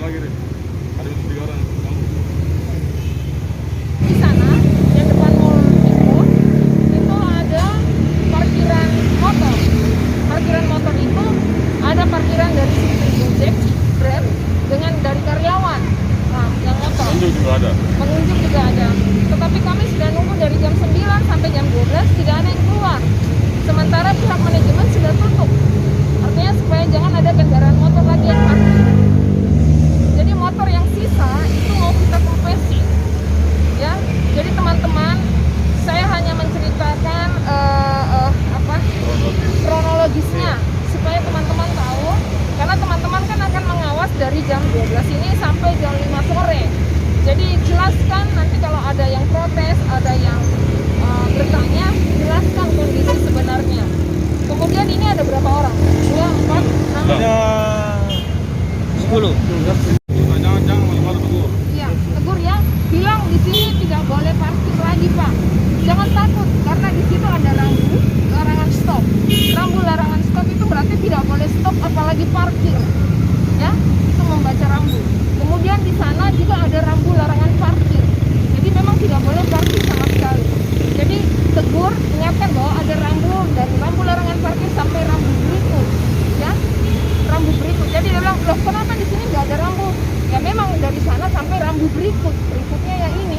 lagi deh. Ada 3 orang. Di sana yang depan mall itu ada parkiran motor. Parkiran motor itu ada parkiran dari supir Gojek, Grab, dengan dari karyawan. Nah, yang motor. Pengunjung juga ada. Pengunjung juga ada. Tetapi kami sudah nunggu dari jam 9 sampai jam 12 tidak ada yang keluar. Sementara pihak manajemen sudah tutup. Artinya supaya jangan ada kendaraan motor lagi yang parkir. Jadi motor yang sisa itu mau kita kompensasi. Ya, jadi teman-teman, saya hanya menceritakan kronologisnya supaya teman-teman tahu, karena teman-teman kan akan mengawas dari jam 12 ini sampai jam 5 sore. Jadi jelaskan nanti kalau ada yang protes, ada yang bertanya, jelaskan kondisi sebenarnya. Kemudian ini ada berapa orang? 2, 4, 6? Ada 10. Jangan malu-malu tegur. Iya, tegur ya. Bilang di sini tidak boleh parkir lagi, Pak. Jangan takut karena di situ ada rambu larangan stop. Rambu larangan stop itu berarti tidak boleh stop apalagi parkir. Ya, itu membaca rambu. Kemudian di sana juga ada rambu larangan parkir. Jadi memang tidak boleh parkir sama sekali. Jadi tegur, ingatkan bahwa ada rambu dari rambu larangan parkir sampai rambu berikut. Ya, rambu berikut. Jadi dia bilang, loh kenapa di sini nggak ada rambu? Ya memang dari sana sampai rambu berikutnya yang ini.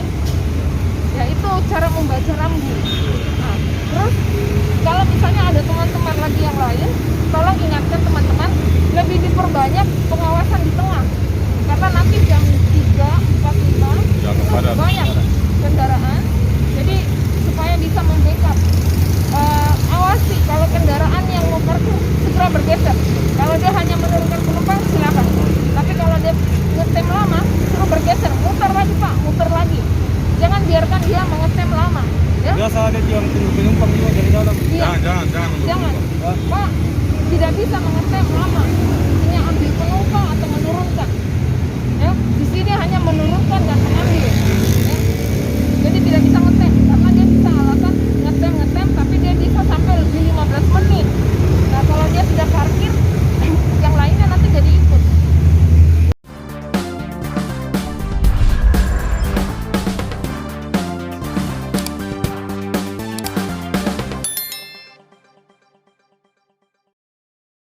Ya itu cara membaca rambu. Nah, terus kalau misalnya ada teman-teman lagi yang lain, tolong ingatkan teman-teman lebih diperbanyak pengawasan